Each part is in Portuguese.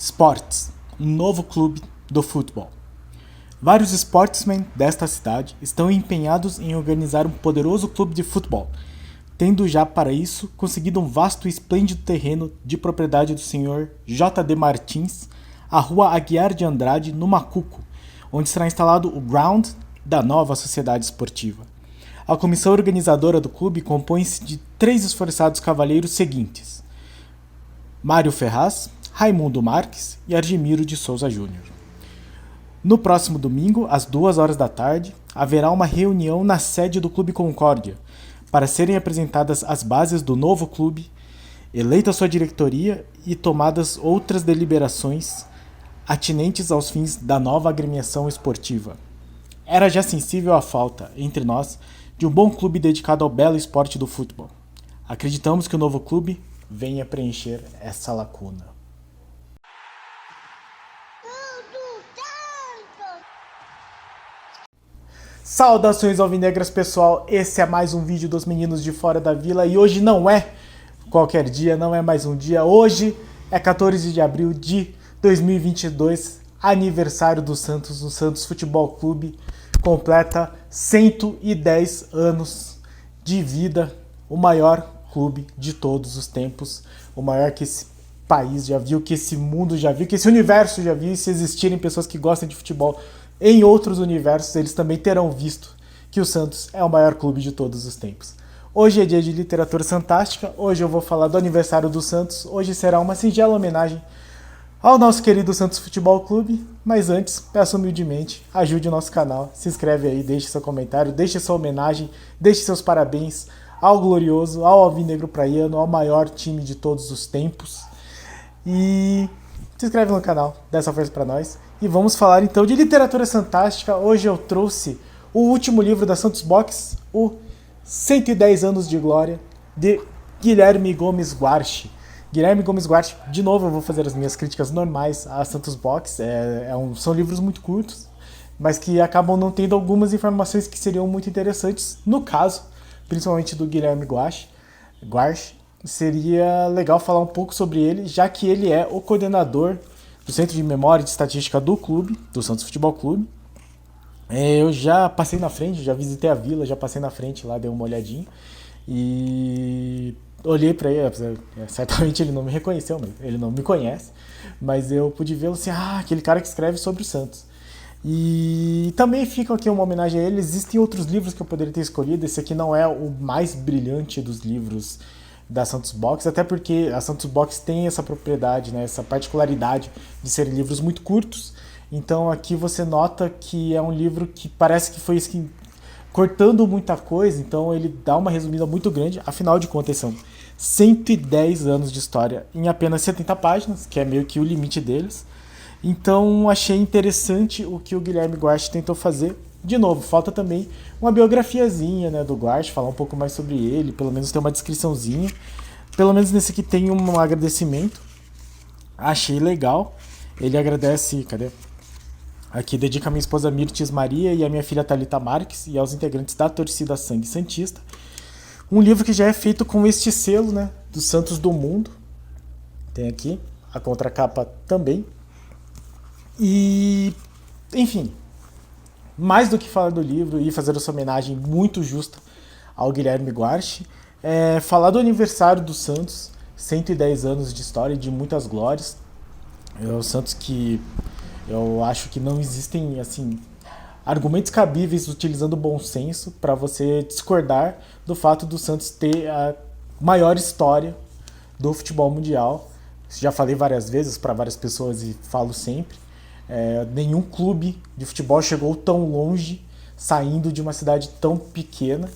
Sports, um novo clube do futebol. Vários sportsmen desta cidade estão empenhados em organizar um poderoso clube de futebol, tendo já para isso conseguido um vasto e esplêndido terreno de propriedade do Sr. J.D. Martins, a rua Aguiar de Andrade, no Macuco, onde será instalado o ground da nova sociedade esportiva. A comissão organizadora do clube compõe-se de 3 esforçados cavalheiros seguintes: Mário Ferraz, Raimundo Marques e Argemiro de Souza Júnior. No próximo domingo, às 2 horas da tarde, haverá uma reunião na sede do Clube Concórdia para serem apresentadas as bases do novo clube, eleita sua diretoria e tomadas outras deliberações atinentes aos fins da nova agremiação esportiva. Era já sensível a falta, entre nós, de um bom clube dedicado ao belo esporte do futebol. Acreditamos que o novo clube venha preencher essa lacuna. Saudações alvinegras, pessoal, esse é mais um vídeo dos meninos de fora da vila e hoje não é qualquer dia, não é mais um dia, hoje é 14 de abril de 2022, aniversário do Santos, o Santos Futebol Clube completa 110 anos de vida, o maior clube de todos os tempos, o maior que esse país já viu, que esse mundo já viu, que esse universo já viu, e se existirem pessoas que gostam de futebol em outros universos, eles também terão visto que o Santos é o maior clube de todos os tempos. Hoje é dia de literatura fantástica, hoje eu vou falar do aniversário do Santos, hoje será uma singela homenagem ao nosso querido Santos Futebol Clube, mas antes, peço humildemente, ajude o nosso canal, se inscreve aí, deixe seu comentário, deixe sua homenagem, deixe seus parabéns ao glorioso, ao alvinegro praiano, ao maior time de todos os tempos. E se inscreve no canal, dá essa força pra nós. E vamos falar então de literatura fantástica. Hoje eu trouxe o último livro da Santos Box, o 110 Anos de Glória, de Guilherme Gomes Guarchi. Guilherme Gomes Guarchi, de novo eu vou fazer as minhas críticas normais à Santos Box. São livros muito curtos, mas que acabam não tendo algumas informações que seriam muito interessantes. No caso, principalmente do Guilherme Guarchi, seria legal falar um pouco sobre ele, já que ele é o coordenador do Centro de Memória e de Estatística do clube, do Santos Futebol Clube. Eu já passei na frente, já visitei a vila, já passei na frente lá, dei uma olhadinha e olhei para ele. Certamente ele não me reconheceu, ele não me conhece, mas eu pude vê-lo assim, aquele cara que escreve sobre o Santos. E também fica aqui uma homenagem a ele. Existem outros livros que eu poderia ter escolhido, esse aqui não é o mais brilhante dos livros da Santos Box, até porque a Santos Box tem essa propriedade, né, essa particularidade de serem livros muito curtos. Então aqui você nota que é um livro que parece que foi cortando muita coisa, então ele dá uma resumida muito grande. Afinal de contas são 110 anos de história em apenas 70 páginas, que é meio que o limite deles. Então achei interessante o que o Guilherme Guarchi tentou fazer. De novo, falta também uma biografiazinha, né, do Guarchi, falar um pouco mais sobre ele, pelo menos ter uma descriçãozinha. Pelo menos nesse aqui tem um agradecimento. Achei legal. Ele agradece, Aqui dedica a minha esposa Mirtes Maria e a minha filha Thalita Marques e aos integrantes da torcida Sangue Santista. Um livro que já é feito com este selo, né, do Santos do Mundo. Tem aqui a contracapa também. E, enfim, mais do que falar do livro e fazer essa homenagem muito justa ao Guilherme Guarchi, falar do aniversário do Santos, 110 anos de história e de muitas glórias. É o Santos que eu acho que não existem argumentos cabíveis utilizando o bom senso para você discordar do fato do Santos ter a maior história do futebol mundial. Já falei várias vezes para várias pessoas e falo sempre. Nenhum clube de futebol chegou tão longe saindo de uma cidade tão pequena.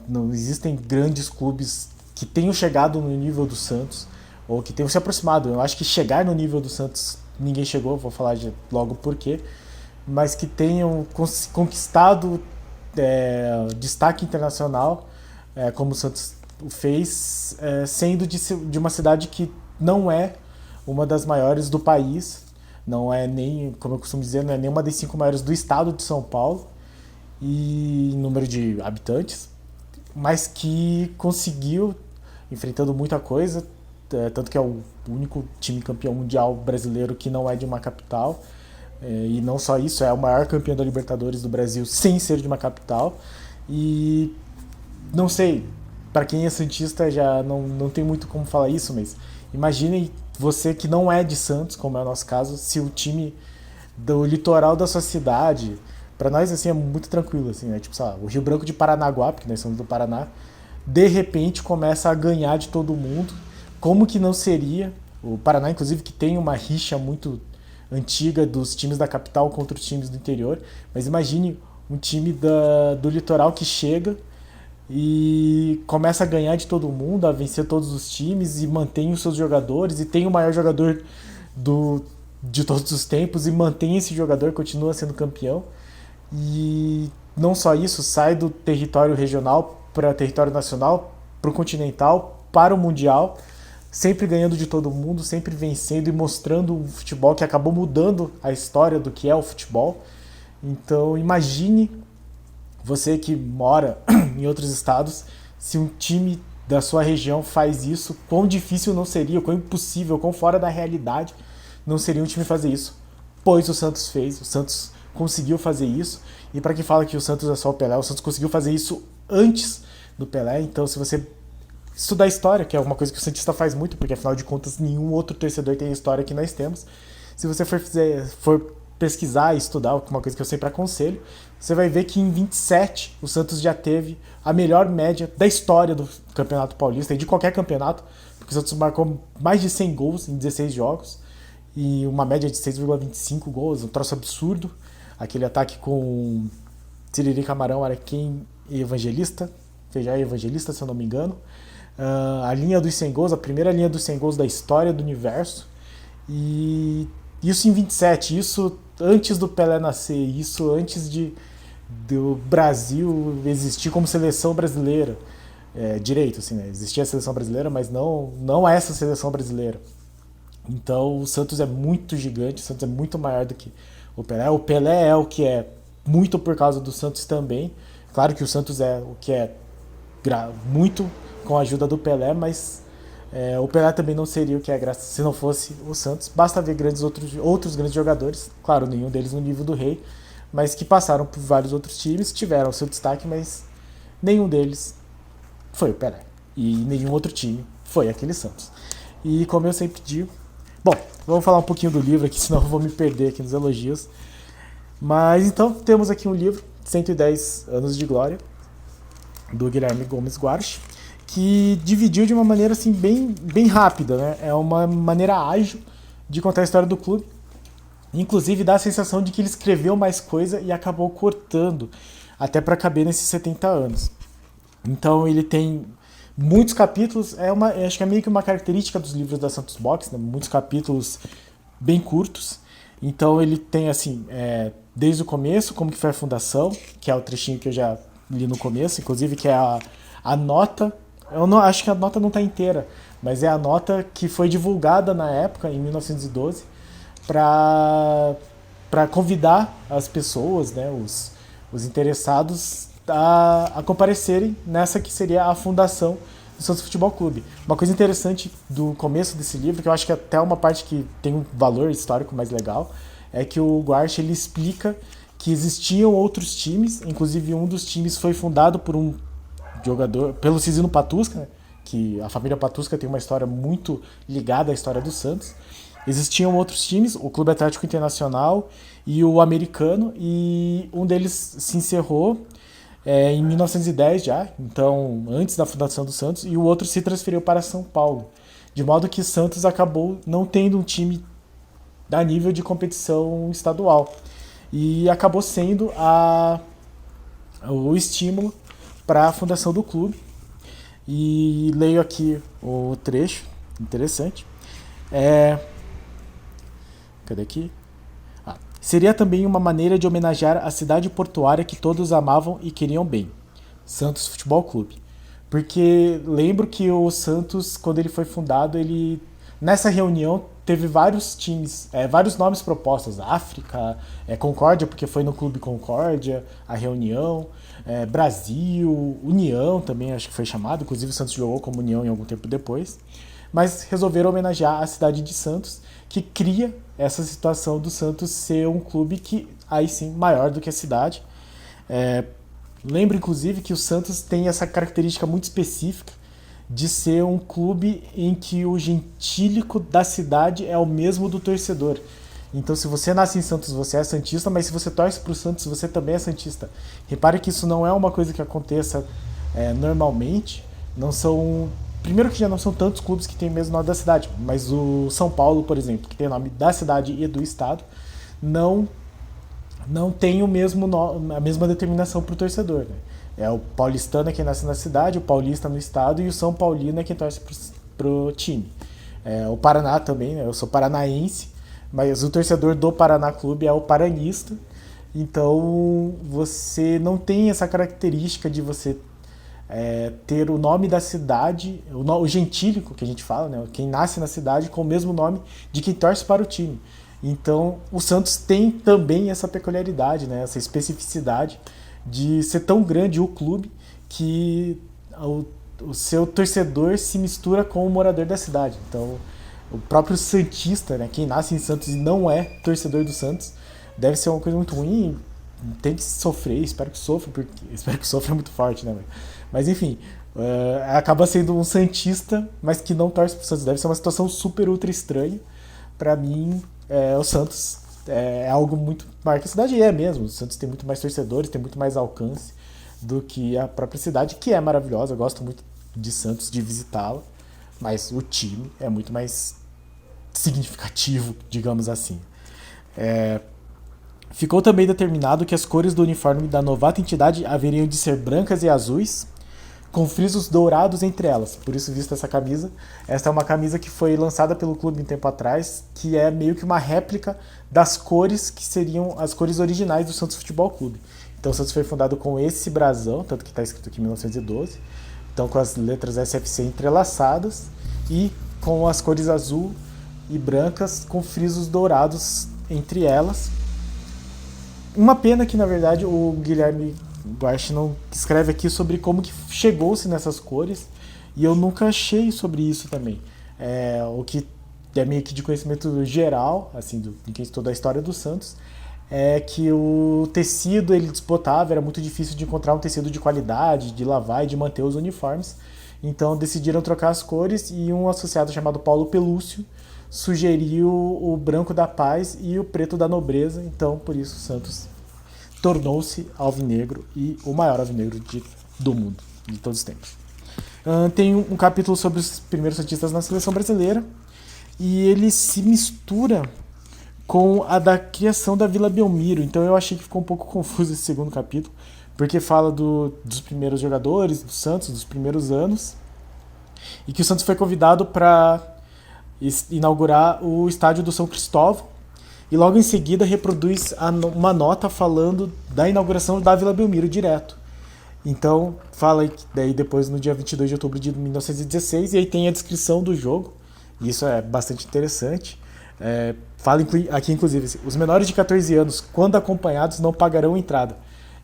Não existem grandes clubes que tenham chegado no nível do Santos ou que tenham se aproximado. Eu acho que chegar no nível do Santos ninguém chegou, vou falar logo por quê, mas que tenham conquistado destaque internacional, como o Santos fez, sendo de uma cidade que não é uma das maiores do país. Não é nem, como eu costumo dizer, não é nem uma das 5 maiores do estado de São Paulo e em número de habitantes, mas que conseguiu, enfrentando muita coisa, tanto que é o único time campeão mundial brasileiro que não é de uma capital. E não só isso, é o maior campeão da Libertadores do Brasil sem ser de uma capital. E não sei, para quem é santista já não tem muito como falar isso, mas imagine você que não é de Santos, como é o nosso caso, se o time do litoral da sua cidade, para nós assim é muito tranquilo, assim, né? Tipo, sei lá, o Rio Branco de Paranaguá, porque nós somos do Paraná, de repente começa a ganhar de todo mundo. Como que não seria? O Paraná, inclusive, que tem uma rixa muito antiga dos times da capital contra os times do interior, mas imagine um time do litoral que chega e começa a ganhar de todo mundo, a vencer todos os times e mantém os seus jogadores e tem o maior jogador de todos os tempos e mantém esse jogador, continua sendo campeão. E não só isso, sai do território regional para território nacional, para o continental, para o mundial, sempre ganhando de todo mundo, sempre vencendo e mostrando um futebol que acabou mudando a história do que é o futebol. Então imagine você que mora em outros estados, se um time da sua região faz isso, quão difícil não seria, quão impossível, quão fora da realidade não seria um time fazer isso. Pois o Santos fez, o Santos conseguiu fazer isso. E para quem fala que o Santos é só o Pelé, o Santos conseguiu fazer isso antes do Pelé. Então, se você estudar história, que é uma coisa que o santista faz muito, porque afinal de contas nenhum outro torcedor tem a história que nós temos. Se você for pesquisar e estudar, uma coisa que eu sempre aconselho, você vai ver que em 27 o Santos já teve a melhor média da história do Campeonato Paulista e de qualquer campeonato, porque o Santos marcou mais de 100 gols em 16 jogos e uma média de 6,25 gols, um troço absurdo. Aquele ataque com Siriri, Camarão, Araquém e Evangelista, Feijó e Evangelista, se eu não me engano. A linha dos 100 gols, a primeira linha dos 100 gols da história do universo. E isso em 27, isso antes do Pelé nascer, isso antes do Brasil existir como seleção brasileira. Direito, assim, né? Existia a seleção brasileira, mas não essa seleção brasileira. Então o Santos é muito gigante, o Santos é muito maior do que o Pelé. O Pelé é o que é muito por causa do Santos também. Claro que o Santos é o que é muito com a ajuda do Pelé, mas o Pelé também não seria o que é graças se não fosse o Santos. Basta ver outros grandes jogadores, claro, nenhum deles no nível do Rei, mas que passaram por vários outros times, tiveram seu destaque, mas nenhum deles foi o Pelé. E nenhum outro time foi aquele Santos. E como eu sempre digo, bom, vamos falar um pouquinho do livro aqui, senão eu vou me perder aqui nos elogios. Mas então temos aqui um livro, 110 anos de glória, do Guilherme Gomes Guarch, que dividiu de uma maneira assim bem rápida, né? É uma maneira ágil de contar a história do clube. Inclusive dá a sensação de que ele escreveu mais coisa e acabou cortando até para caber nesses 70 anos. Então ele tem muitos capítulos, acho que é meio que uma característica dos livros da Santos Box, né? Muitos capítulos bem curtos. Então ele tem assim, desde o começo, como que foi a fundação, que é o trechinho que eu já li no começo, inclusive que é a nota. Eu não acho que a nota não está inteira, mas é a nota que foi divulgada na época, em 1912, para convidar as pessoas, né, os interessados a comparecerem nessa que seria a fundação do Santos Futebol Clube. Uma coisa interessante do começo desse livro, que eu acho que até uma parte que tem um valor histórico mais legal, é que o Guarch ele explica que existiam outros times, inclusive um dos times foi fundado por um jogador, pelo Cisino Patusca, né, que a família Patusca tem uma história muito ligada à história do Santos. Existiam outros times, o Clube Atlético Internacional e o Americano, e um deles se encerrou em 1910 já, então antes da fundação do Santos, e o outro se transferiu para São Paulo, de modo que Santos acabou não tendo um time a nível de competição estadual, e acabou sendo o estímulo para a fundação do clube. E leio aqui o trecho, interessante. Cadê aqui? Seria também uma maneira de homenagear a cidade portuária que todos amavam e queriam bem, Santos Futebol Clube. Porque lembro que o Santos, quando ele foi fundado, nessa reunião teve vários times, vários nomes propostos. África, Concórdia, porque foi no Clube Concórdia, a reunião, Brasil, União também acho que foi chamado, inclusive o Santos jogou como União em algum tempo depois. mas resolveram homenagear a cidade de Santos, que cria essa situação do Santos ser um clube que, aí sim, maior do que a cidade. Lembro, inclusive, que o Santos tem essa característica muito específica de ser um clube em que o gentílico da cidade é o mesmo do torcedor. Então, se você nasce em Santos, você é santista, mas se você torce para o Santos, você também é santista. Repare que isso não é uma coisa que aconteça normalmente. Não são... Primeiro que já não são tantos clubes que têm o mesmo nome da cidade, mas o São Paulo, por exemplo, que tem o nome da cidade e do estado, não tem o mesmo a mesma determinação para o torcedor. Né? É o paulistano é quem nasce na cidade, o paulista no estado e o São Paulino é quem torce pro time. O Paraná também, né? Eu sou paranaense, mas o torcedor do Paraná Clube é o paranista. Então você não tem essa característica de você ter o nome da cidade, o gentílico que a gente fala, né? Quem nasce na cidade com o mesmo nome de quem torce para o time. Então o Santos tem também essa peculiaridade, né? Essa especificidade de ser tão grande o clube que o seu torcedor se mistura com o morador da cidade. Então o próprio santista, né? Quem nasce em Santos e não é torcedor do Santos, deve ser uma coisa muito ruim. Tem que sofrer, espero que sofra, porque espero que sofra muito forte, né? Mas enfim, acaba sendo um santista, mas que não torce pro Santos. Deve ser uma situação super ultra estranha. Pra mim, o Santos é algo muito maior que a cidade é mesmo. O Santos tem muito mais torcedores, tem muito mais alcance do que a própria cidade, que é maravilhosa. Eu gosto muito de Santos, de visitá-la, mas o time é muito mais significativo, digamos assim. Ficou também determinado que as cores do uniforme da novata entidade haveriam de ser brancas e azuis, com frisos dourados entre elas. Por isso, vista essa camisa. Esta é uma camisa que foi lançada pelo clube um tempo atrás, que é meio que uma réplica das cores que seriam as cores originais do Santos Futebol Clube. Então o Santos foi fundado com esse brasão, tanto que está escrito aqui em 1912, então com as letras SFC entrelaçadas e com as cores azul e brancas com frisos dourados entre elas. Uma pena que, na verdade, o Guilherme Guache não escreve aqui sobre como que chegou-se nessas cores, e eu nunca achei sobre isso também. O que é meio que de conhecimento geral, assim, de quem estudou a história do Santos, é que o tecido ele desbotava, era muito difícil de encontrar um tecido de qualidade, de lavar e de manter os uniformes. Então decidiram trocar as cores e um associado chamado Paulo Pelúcio sugeriu o branco da paz e o preto da nobreza. Então, por isso, o Santos tornou-se alvinegro e o maior alvinegro do mundo, de todos os tempos. Tem um capítulo sobre os primeiros santistas na seleção brasileira e ele se mistura com a da criação da Vila Belmiro. Então eu achei que ficou um pouco confuso esse segundo capítulo, porque fala dos primeiros jogadores do Santos, dos primeiros anos, e que o Santos foi convidado para inaugurar o estádio do São Cristóvão, e logo em seguida reproduz uma nota falando da inauguração da Vila Belmiro direto. Então fala que daí depois no dia 22 de outubro de 1916, e aí tem a descrição do jogo, e isso é bastante interessante. Fala aqui inclusive, os menores de 14 anos, quando acompanhados, não pagarão entrada.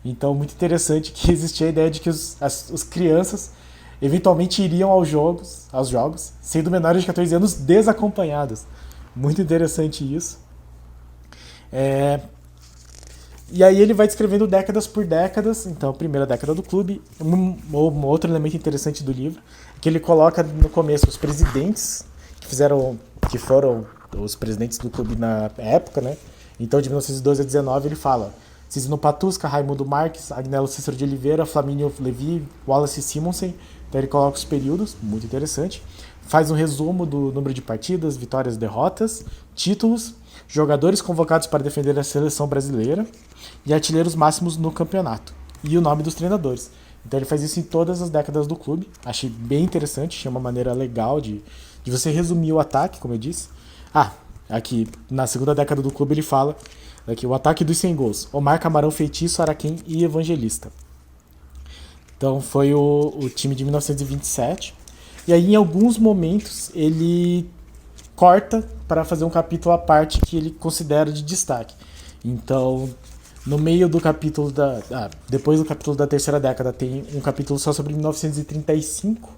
Então muito interessante que existia a ideia de que as crianças eventualmente iriam aos jogos, sendo menores de 14 anos desacompanhadas. Muito interessante isso. E aí ele vai descrevendo décadas por décadas. Então, a primeira década do clube. Um outro elemento interessante do livro é que ele coloca no começo os presidentes que foram os presidentes do clube na época, né? Então, de 1912 a 19 ele fala Cisno Patusca, Raimundo Marques, Agnello Cícero de Oliveira, Flamínio Levi, Wallace Simonsen. Então ele coloca os períodos, muito interessante. Faz um resumo do número de partidas, vitórias, derrotas, títulos, jogadores convocados para defender a seleção brasileira e artilheiros máximos no campeonato. E o nome dos treinadores. Então ele faz isso em todas as décadas do clube. Achei bem interessante, achei uma maneira legal de você resumir o ataque, como eu disse. Aqui na segunda década do clube ele fala aqui, o ataque dos 100 gols. Omar, Camarão, Feitiço, Araquém e Evangelista. Então foi o time de 1927. E aí em alguns momentos ele corta para fazer um capítulo à parte que ele considera de destaque. Então no meio do capítulo depois do capítulo da terceira década tem um capítulo só sobre 1935,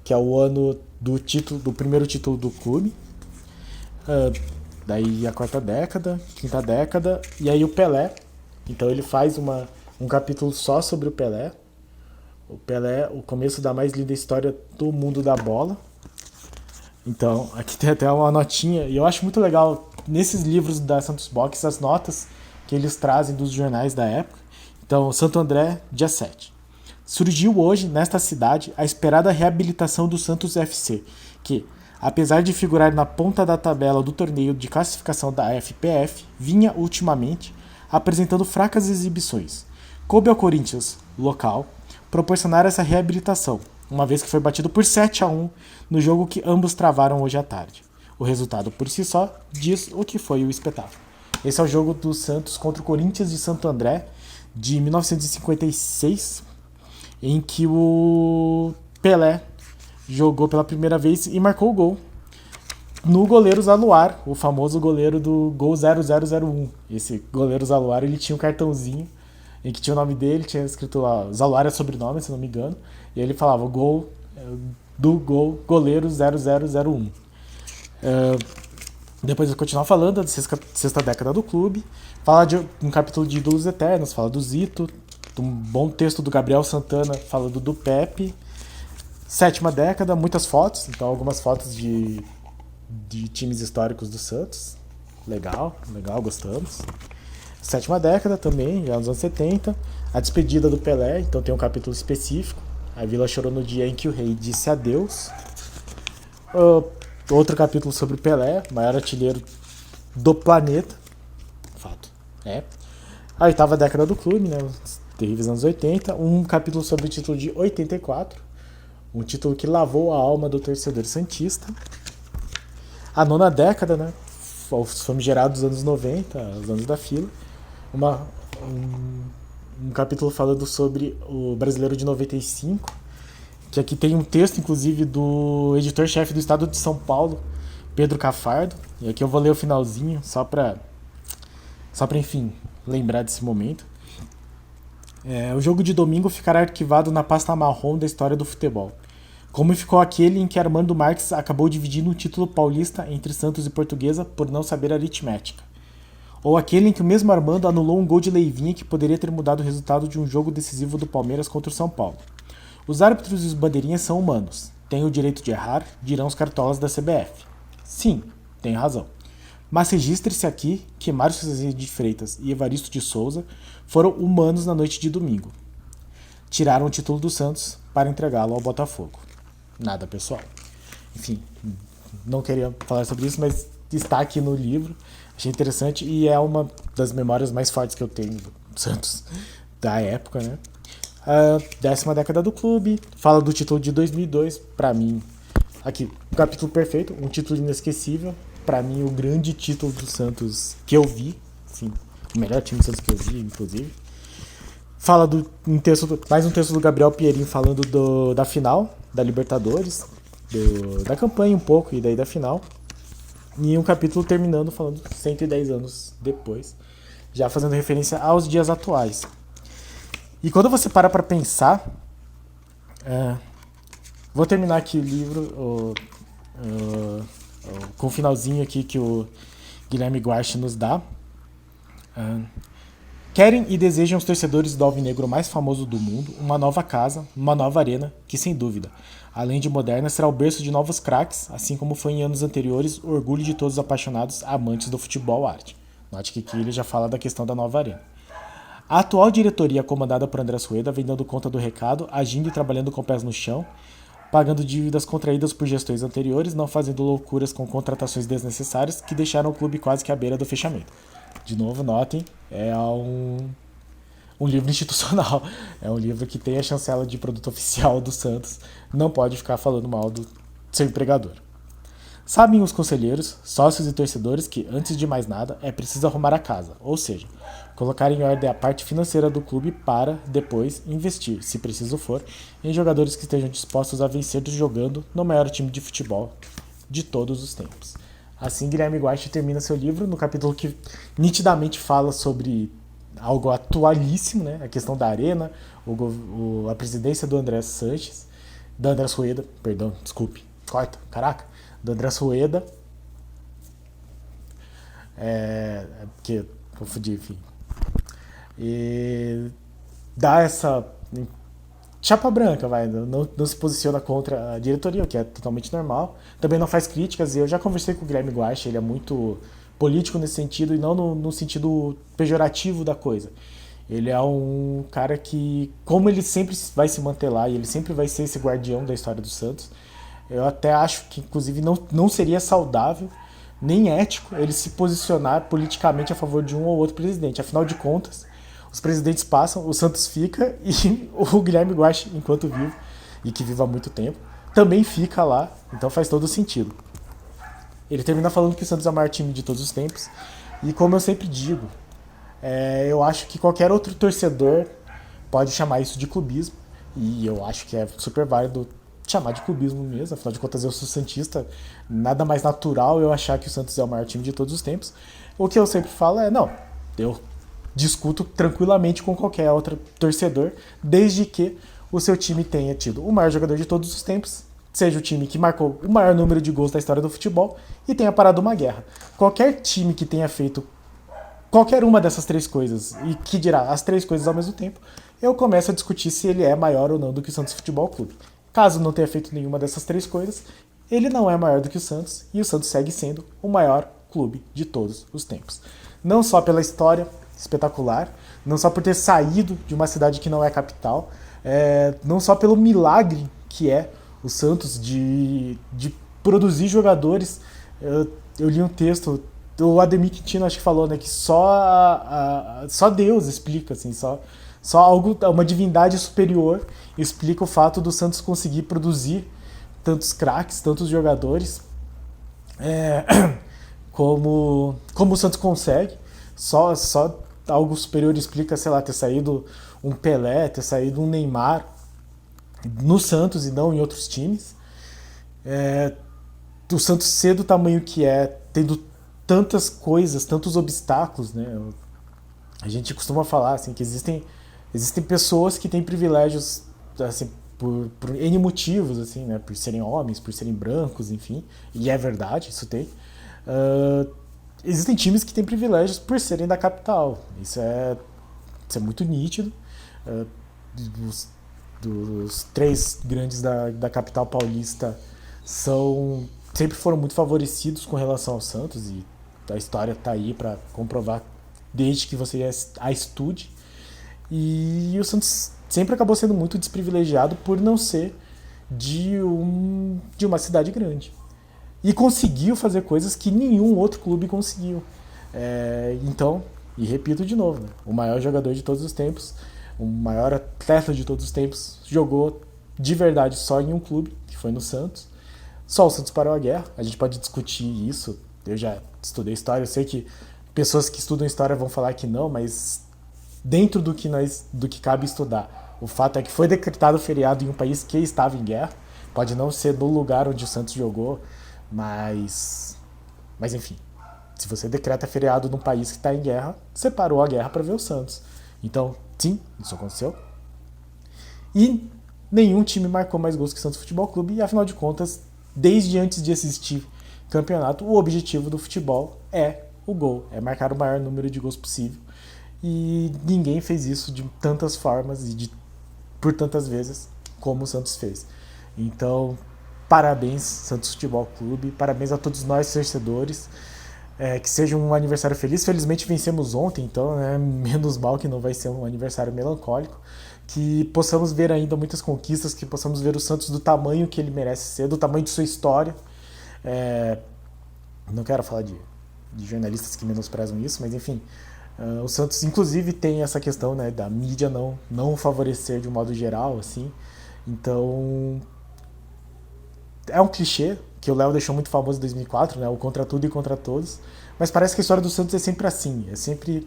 que é o ano do primeiro título do clube. Daí a quarta década, quinta década, e aí o Pelé. Então ele faz um capítulo só sobre o Pelé. O Pelé, o começo da mais linda história do mundo da bola. Então, aqui tem até uma notinha, e eu acho muito legal nesses livros da Santos Box as notas que eles trazem dos jornais da época. Então, Santo André, dia 7. Surgiu hoje, nesta cidade, a esperada reabilitação do Santos FC, que, apesar de figurar na ponta da tabela do torneio de classificação da FPF, vinha ultimamente apresentando fracas exibições. Coube ao Corinthians, local, proporcionar essa reabilitação, uma vez que foi batido por 7-1 no jogo que ambos travaram hoje à tarde. O resultado por si só diz o que foi o espetáculo. Esse é o jogo do Santos contra o Corinthians de Santo André, de 1956, em que o Pelé jogou pela primeira vez e marcou o gol no goleiro Zaluar, o famoso goleiro do gol 0001. Esse goleiro Zaluar, ele tinha um cartãozinho em que tinha o nome dele, tinha escrito lá, Zaluar é sobrenome, se não me engano, e ele falava gol do goleiro 0001. Depois eu continuar falando da sexta década do clube, fala de um capítulo de Ídolos Eternos, fala do Zito, de um bom texto do Gabriel Santana falando do Pepe. Sétima década, muitas fotos, então algumas fotos de times históricos do Santos. Legal, gostamos. Sétima década também, já nos anos 70. A despedida do Pelé, então tem um capítulo específico. A Vila chorou no dia em que o rei disse adeus. Outro capítulo sobre o Pelé, maior artilheiro do planeta. Fato. A oitava década do clube, né? Os terríveis anos 80. Um capítulo sobre o título de 84. Um título que lavou a alma do torcedor santista. A nona década, né? Os famigerados anos 90, os anos da fila. Um capítulo falando sobre o brasileiro de 95, que aqui tem um texto, inclusive, do editor-chefe do Estado de São Paulo, Pedro Cafardo. E aqui eu vou ler o finalzinho, só pra enfim, lembrar desse momento. O jogo de domingo ficará arquivado na pasta marrom da história do futebol. Como ficou aquele em que Armando Marques acabou dividindo o título paulista entre Santos e Portuguesa por não saber aritmética. Ou aquele em que o mesmo Armando anulou um gol de Leivinha que poderia ter mudado o resultado de um jogo decisivo do Palmeiras contra o São Paulo. Os árbitros e os bandeirinhas são humanos. Têm o direito de errar, dirão os cartolas da CBF. Sim, tem razão. Mas registre-se aqui que Márcio Zezé de Freitas e Evaristo de Souza foram humanos na noite de domingo. Tiraram o título do Santos para entregá-lo ao Botafogo. Nada pessoal. Enfim, não queria falar sobre isso, mas está aqui no livro. Achei interessante e é uma das memórias mais fortes que eu tenho do Santos da época, né? A décima década do clube, fala do título de 2002, pra mim, aqui, um capítulo perfeito, um título inesquecível, pra mim o grande título do Santos que eu vi, sim, o melhor time do Santos que eu vi, inclusive. Fala mais um texto do Gabriel Pierin falando da final da Libertadores, da campanha um pouco e daí da final. E um capítulo terminando falando 110 anos depois, já fazendo referência aos dias atuais. E quando você para pensar, vou terminar aqui o livro com o finalzinho aqui que o Guilherme Guarchi nos dá. Querem e desejam os torcedores do Alvinegro mais famoso do mundo uma nova casa, uma nova arena, que sem dúvida, além de moderna, será o berço de novos craques, assim como foi em anos anteriores o orgulho de todos os apaixonados amantes do futebol arte. Note que aqui ele já fala da questão da nova arena. A atual diretoria, comandada por André Rueda, vem dando conta do recado, agindo e trabalhando com pés no chão, pagando dívidas contraídas por gestões anteriores, não fazendo loucuras com contratações desnecessárias que deixaram o clube quase que à beira do fechamento. De novo, notem, é um livro institucional. É um livro que tem a chancela de produto oficial do Santos. Não pode ficar falando mal do seu empregador. Sabem os conselheiros, sócios e torcedores que, antes de mais nada, é preciso arrumar a casa, ou seja, colocar em ordem a parte financeira do clube para, depois, investir, se preciso for, em jogadores que estejam dispostos a vencer jogando no maior time de futebol de todos os tempos. Assim, Guilherme Guarchi termina seu livro no capítulo que nitidamente fala sobre algo atualíssimo, né? A questão da arena, a presidência do André Rueda, quarta, caraca, do Andrés Rueda, porque confundi, enfim. E dá essa chapa branca, vai, não se posiciona contra a diretoria, o que é totalmente normal. Também não faz críticas, e eu já conversei com o Guilherme Guache, ele é muito político nesse sentido, e não no sentido pejorativo da coisa. Ele é um cara que, como ele sempre vai se manter lá, e ele sempre vai ser esse guardião da história do Santos, eu até acho que, inclusive, não seria saudável, nem ético, ele se posicionar politicamente a favor de um ou outro presidente. Afinal de contas, os presidentes passam, o Santos fica e o Guilherme Guache, enquanto vivo, e que vive há muito tempo, também fica lá, então faz todo sentido. Ele termina falando que o Santos é o maior time de todos os tempos, e como eu sempre digo, eu acho que qualquer outro torcedor pode chamar isso de clubismo, e eu acho que é super válido chamar de clubismo mesmo, afinal de contas eu sou santista, nada mais natural eu achar que o Santos é o maior time de todos os tempos. O que eu sempre falo é, não, eu discuto tranquilamente com qualquer outro torcedor, desde que o seu time tenha tido o maior jogador de todos os tempos, seja o time que marcou o maior número de gols da história do futebol e tenha parado uma guerra. Qualquer time que tenha feito qualquer uma dessas três coisas, e que dirá as três coisas ao mesmo tempo, eu começo a discutir se ele é maior ou não do que o Santos Futebol Clube. Caso não tenha feito nenhuma dessas três coisas, ele não é maior do que o Santos, e o Santos segue sendo o maior clube de todos os tempos. Não só pela história espetacular, não só por ter saído de uma cidade que não é capital, não só pelo milagre que é o Santos de produzir jogadores. Eu li um texto, o Ademir Quintino acho que falou, né, que só Deus explica, assim, só algo, uma divindade superior explica o fato do Santos conseguir produzir tantos craques, tantos jogadores, como o Santos consegue. Só algo superior explica, sei lá, ter saído um Pelé, ter saído um Neymar no Santos e não em outros times. O Santos ser do tamanho que é, tendo tantas coisas, tantos obstáculos, né? A gente costuma falar assim, que existem pessoas que têm privilégios assim, por N motivos, assim, né? Por serem homens, por serem brancos, enfim. E é verdade, isso tem. Existem times que têm privilégios por serem da capital. Isso é muito nítido. Dos três grandes da capital paulista sempre foram muito favorecidos com relação ao Santos, e a história está aí para comprovar desde que você a estude. E o Santos sempre acabou sendo muito desprivilegiado por não ser de uma cidade grande. E conseguiu fazer coisas que nenhum outro clube conseguiu. Então, e repito de novo, né? O maior jogador de todos os tempos, o maior atleta de todos os tempos, jogou de verdade só em um clube, que foi no Santos. Só o Santos parou a guerra. A gente pode discutir isso. Eu já estudei história, eu sei que pessoas que estudam história vão falar que não, mas dentro do que cabe estudar, o fato é que foi decretado feriado em um país que estava em guerra. Pode não ser no lugar onde o Santos jogou, mas enfim, se você decreta feriado num país que está em guerra, você parou a guerra para ver o Santos. Então, sim, isso aconteceu. E nenhum time marcou mais gols que o Santos Futebol Clube, e afinal de contas, desde antes de assistir campeonato, o objetivo do futebol é o gol, é marcar o maior número de gols possível. E ninguém fez isso de tantas formas e por tantas vezes como o Santos fez. Então, parabéns, Santos Futebol Clube, parabéns a todos nós torcedores, que seja um aniversário feliz. Felizmente vencemos ontem, então menos mal que não vai ser um aniversário melancólico, que possamos ver ainda muitas conquistas, que possamos ver o Santos do tamanho que ele merece ser, do tamanho de sua história. Não quero falar de jornalistas que menosprezam isso, mas enfim, o Santos inclusive tem essa questão, né, da mídia não favorecer de um modo geral, assim. Então é um clichê que o Léo deixou muito famoso em 2004, né, o contra tudo e contra todos, mas parece que a história do Santos é sempre assim, é sempre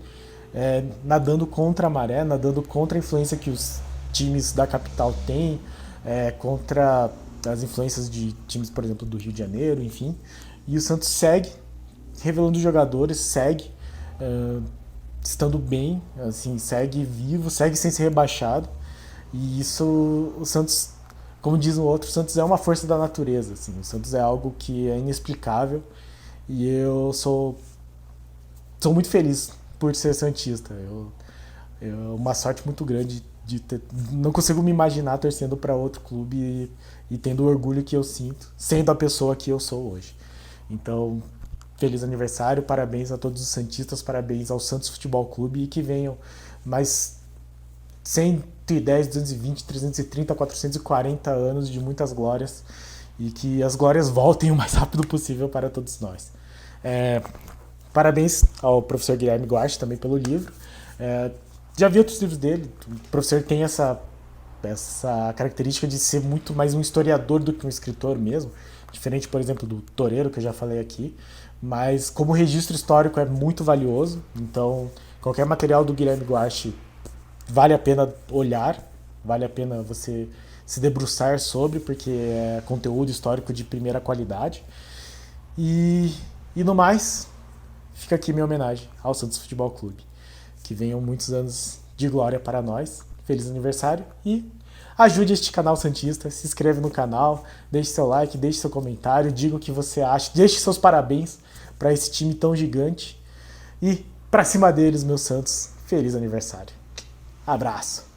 nadando contra a maré, nadando contra a influência que os times da capital têm, contra as influências de times, por exemplo, do Rio de Janeiro, enfim. E o Santos segue revelando jogadores, segue estando bem, assim, segue vivo, segue sem ser rebaixado. E isso o Santos como diz o outro, o Santos é uma força da natureza, assim. O Santos é algo que é inexplicável e eu sou muito feliz por ser santista. É uma sorte muito grande de ter, não consigo me imaginar torcendo para outro clube e tendo o orgulho que eu sinto, sendo a pessoa que eu sou hoje. Então, feliz aniversário, parabéns a todos os santistas, parabéns ao Santos Futebol Clube e que venham mais 110, 220, 330, 440 anos de muitas glórias e que as glórias voltem o mais rápido possível para todos nós. Parabéns ao professor Guilherme Guarte também pelo livro. Já vi outros livros dele. O professor tem essa característica de ser muito mais um historiador do que um escritor mesmo. Diferente, por exemplo, do Toreiro, que eu já falei aqui. Mas como registro histórico é muito valioso. Então, qualquer material do Guilherme Guarte vale a pena olhar. Vale a pena você se debruçar sobre, porque é conteúdo histórico de primeira qualidade. E no mais, fica aqui minha homenagem ao Santos Futebol Clube. Que venham muitos anos de glória para nós. Feliz aniversário e ajude este canal santista, se inscreva no canal, deixe seu like, deixe seu comentário, diga o que você acha, deixe seus parabéns para esse time tão gigante. E pra cima deles, meus santos, feliz aniversário. Abraço.